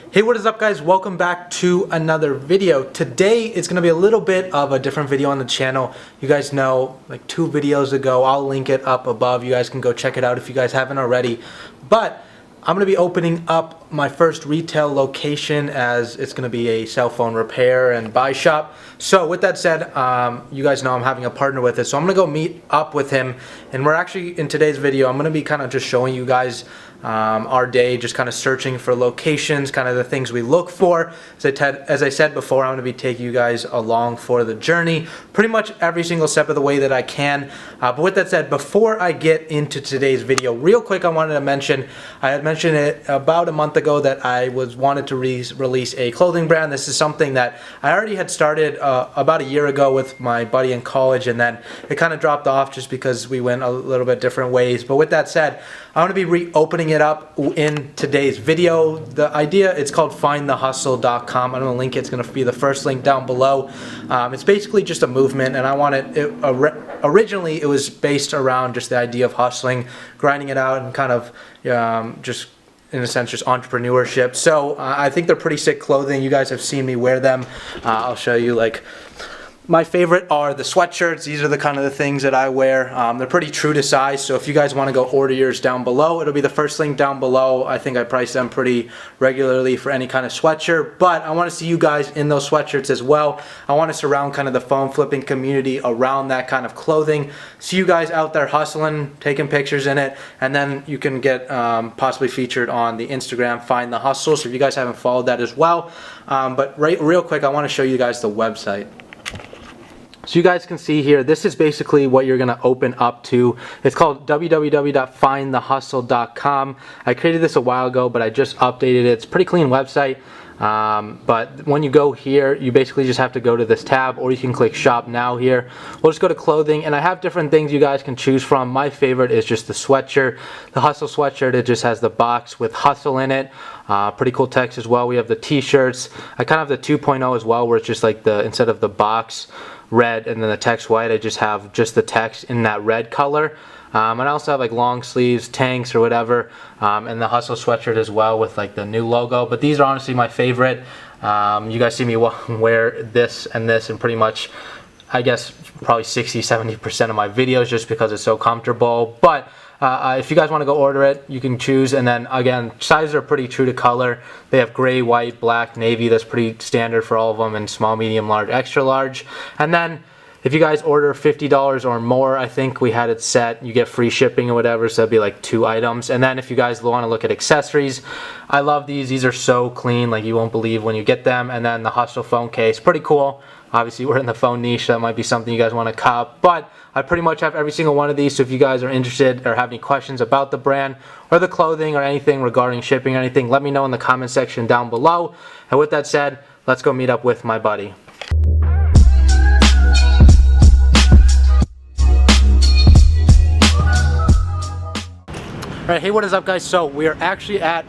Hey, what is up guys? Welcome back to another video. Today it's going to be a little bit of a different video on the channel. You guys know, like 2 videos ago, I'll link it up above. You guys can go check it out if you guys haven't already. But I'm going to be opening up my first retail location, as it's going to be a cell phone repair and buy shop. So with that said, you guys know I'm having a partner with it. So I'm going to go meet up with him. And we're actually, in today's video, I'm going to be kind of just showing you guys our day, just kind of searching for locations, kind of the things we look for. As I said before, I'm going to be taking you guys along for the journey, pretty much every single step of the way that I can. But with that said, before I get into today's video, real quick, I wanted to mention, I had mentioned it about a month ago that I wanted to release a clothing brand. This is something that I already had started about a year ago with my buddy in college, and then it kind of dropped off just because we went a little bit different ways. But with that said, I'm going to be reopening it up in today's video. The idea, it's called findthehustle.com. I'm going to link it. It's going to be the first link down below. It's basically just a movement, and I wanted it, originally it was based around just the idea of hustling, grinding it out, and kind of just in a sense just entrepreneurship. So I think they're pretty sick clothing. You guys have seen me wear them. I'll show you. Like, my favorite are the sweatshirts. These are the kind of the things that I wear. They're pretty true to size, so if you guys want to go order yours down below, it'll be the first link down below. I think I price them pretty regularly for any kind of sweatshirt, but I want to see you guys in those sweatshirts as well. I want to surround kind of the phone flipping community around that kind of clothing. See you guys out there hustling, taking pictures in it, and then you can get possibly featured on the Instagram Find the Hustle. So if you guys haven't followed that as well, but real quick, I want to show you guys the website. So you guys can see here, this is basically what you're going to open up to. It's called www.findthehustle.com. I created this a while ago, but I just updated it. It's a pretty clean website. But when you go here, you basically just have to go to this tab, or you can click shop now here. We'll just go to clothing, and I have different things you guys can choose from. My favorite is just the sweatshirt, the hustle sweatshirt. It just has the box with hustle in it. Pretty cool text as well. We have the t-shirts. I kind of have the 2.0 as well, where it's just like instead of the box red and then the text white, I just have just the text in that red color. And I also have like long sleeves, tanks or whatever, and the hustle sweatshirt as well with like the new logo. But these are honestly my favorite. You guys see me wear this and pretty much, I guess, probably 60-70% of my videos, just because it's so comfortable. But if you guys want to go order it, you can choose. And then again, sizes are pretty true to color. They have gray, white, black, navy. That's pretty standard for all of them, and small, medium, large, extra large. And then if you guys order $50 or more, I think we had it set, you get free shipping or whatever, so that'd be like 2 items. And then if you guys want to look at accessories, I love these. These are so clean, like you won't believe when you get them. And then the Hustle phone case, pretty cool. Obviously we're in the phone niche, that might be something you guys want to cop, but I pretty much have every single one of these. So if you guys are interested or have any questions about the brand or the clothing or anything regarding shipping or anything, let me know in the comment section down below. And with that said, let's go meet up with my buddy. Alright, hey, what is up guys? So we are actually at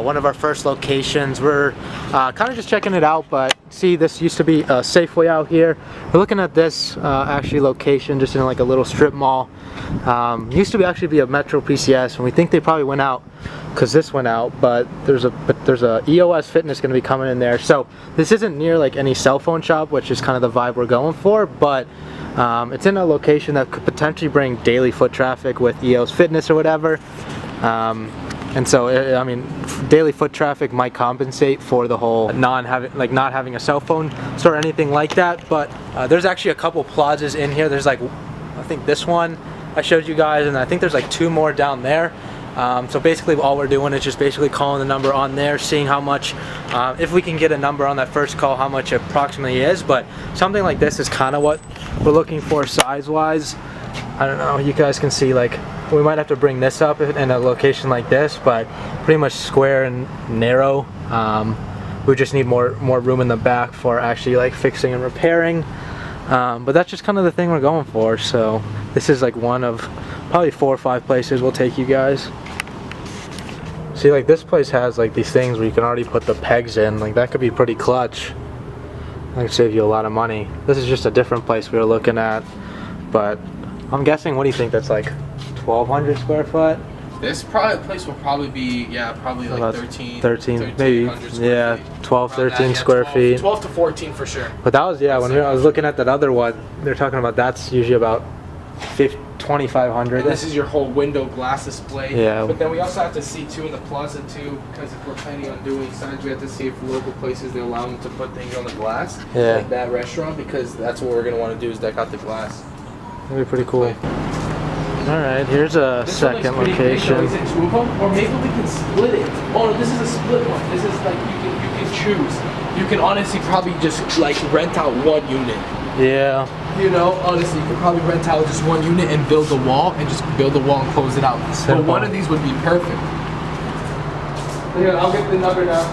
one of our first locations. We're kind of just checking it out, but see, this used to be a Safeway out here. We're looking at this actually location just in like a little strip mall. Used to actually be a Metro PCS, and we think they probably went out because this went out, but there's a EOS Fitness going to be coming in there. So this isn't near like any cell phone shop, which is kind of the vibe we're going for, but it's in a location that could potentially bring daily foot traffic with EOS Fitness or whatever. And so, I mean, daily foot traffic might compensate for the whole not having a cell phone store or anything like that. But there's actually a couple plazas in here. There's like, I think this one I showed you guys, and I think there's like 2 more down there. So basically all we're doing is just basically calling the number on there, seeing how much, if we can get a number on that first call, how much it approximately is. But something like this is kind of what we're looking for size-wise. I don't know, you guys can see, like, we might have to bring this up in a location like this, but pretty much square and narrow. We just need more room in the back for actually like fixing and repairing. But that's just kind of the thing we're going for. So this is like one of probably 4 or 5 places we'll take you guys. See, like this place has like these things where you can already put the pegs in. Like that could be pretty clutch. That could save you a lot of money. This is just a different place we were looking at, but I'm guessing, what do you think, that's like 1,200 square foot? This place will probably be, probably like about 13, maybe, 1300 12, square 13 feet. square 12, feet. 12 to 14 for sure. But that was, when I was looking at that other one, they're talking about that's usually about 2,500. And this is your whole window glass display. Yeah. But then we also have to see too in the plaza too, because if we're planning on doing signs, we have to see if local places they allow them to put things on the glass. Yeah. Like that restaurant, because that's what we're gonna want to do is deck out the glass. That'd be pretty cool. All right, here's a second location. Is it two of them? Or maybe we can split it. Oh no, this is a split one. This is like you can choose. You can honestly probably just like rent out one unit. Yeah. You know, honestly, you could probably rent out just one unit and build the wall and just build the wall and close it out. Simple. But one of these would be perfect. Here, I'll get the number now.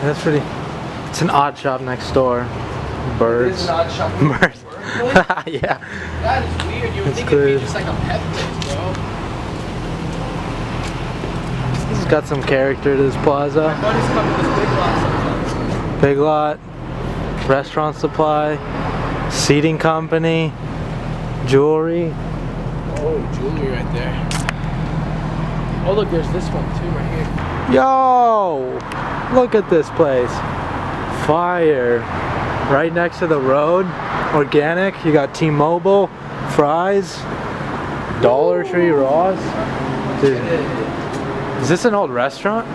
That's pretty. It's an odd shop next door. Birds. It's an odd shop. Birds. Yeah. That is weird. You would think it'd be just like a pet place, bro. It's got some character to this plaza. My buddies come to this Big Lot sometimes. Big Lot, restaurant supply, seating company, jewelry. Oh, jewelry right there. Oh, look, there's this one too right here. Yo! Look at this place. Fire. Right next to the road. Organic. You got T-Mobile, Fry's, Dollar Tree, Ross. Dude. Is this an old restaurant?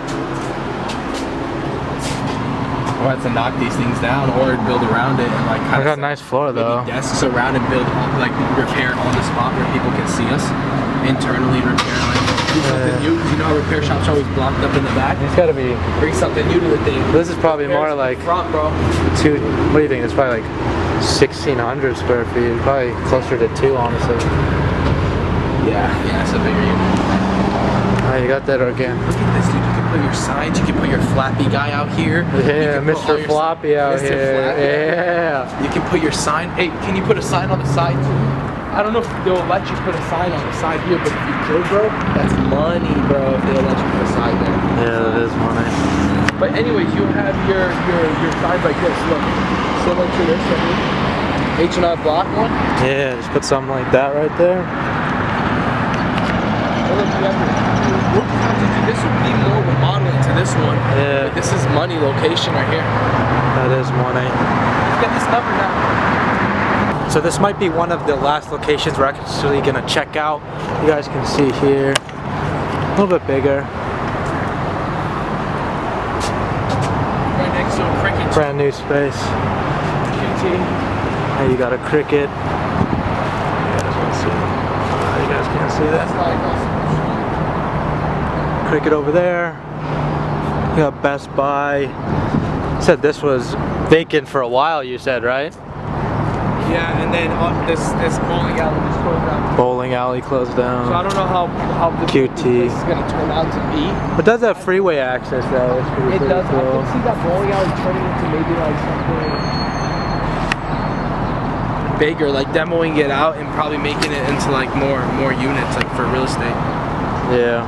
Or have to knock these things down or build around it and like I kind got of a nice floor though. desks around and build like repair on the spot where people can see us internally repair like do something new, because you know how repair shops are always blocked up in the back. It's gotta be. Bring something new to the thing. This is probably more like front, bro. What do you think? It's probably like 1,600 square feet. Probably closer to 2, honestly. Yeah, it's a bigger unit. Oh, you got that organic. Look at this, dude. You can put your signs. You can put your Flappy guy out here. Yeah, Mr. Floppy out Mr. here. Flappy. Yeah. You can put your sign. Hey, can you put a sign on the side too? I don't know if they'll let you put a sign on the side here, but if you could, bro, that's money, bro, if they'll let you put a sign there. Yeah, that is money. But anyways, you have your signs like this. Look, similar to this right here. H&R Block one. Yeah, just put something like that right there. This would be more remodeling to this one. Yeah. But this is money location right here. That is money. Let's get this number now. So this might be one of the last locations we're actually gonna check out. You guys can see here, a little bit bigger. Right next to a Cricket. Brand new space. QT. Hey, you got a Cricket. You guys can't see that. That's like Cricket over there. You got Best Buy. You said this was vacant for a while, you said, right? yeah, and then this bowling alley just closed down. Bowling alley closed down. So I don't know how the QT. this is gonna turn out to be. But does have freeway access though? It's pretty It does. cool. I can see that bowling alley turning into maybe like something bigger, like demoing it out and probably making it into like more units, like for real estate. Yeah.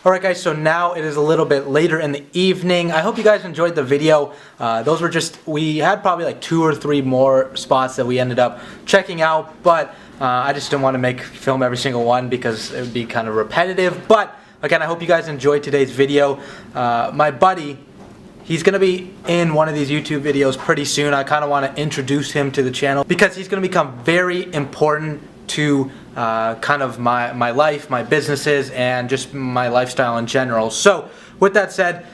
Alright guys, so now it is a little bit later in the evening. I hope you guys enjoyed the video. Those were we had probably like 2 or 3 more spots that we ended up checking out, but I just didn't want to film every single one because it would be kind of repetitive. But again, I hope you guys enjoyed today's video. My buddy, he's going to be in one of these YouTube videos pretty soon. I kind of want to introduce him to the channel because he's going to become very important to kind of my life, my businesses, and just my lifestyle in general. So with that said,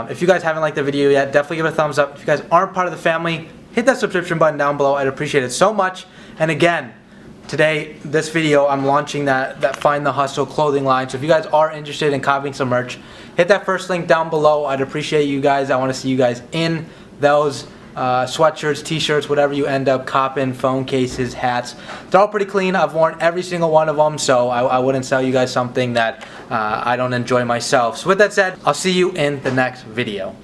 if you guys haven't liked the video yet, definitely give it a thumbs up. If you guys aren't part of the family, hit that subscription button down below. I'd appreciate it so much. And again, today, this video, I'm launching that Find the Hustle clothing line. So if you guys are interested in copying some merch, hit that first link down below. I'd appreciate you guys. I want to see you guys in those sweatshirts, t-shirts, whatever you end up copping, phone cases, hats. They're all pretty clean. I've worn every single one of them, so I wouldn't sell you guys something that I don't enjoy myself. So with that said, I'll see you in the next video.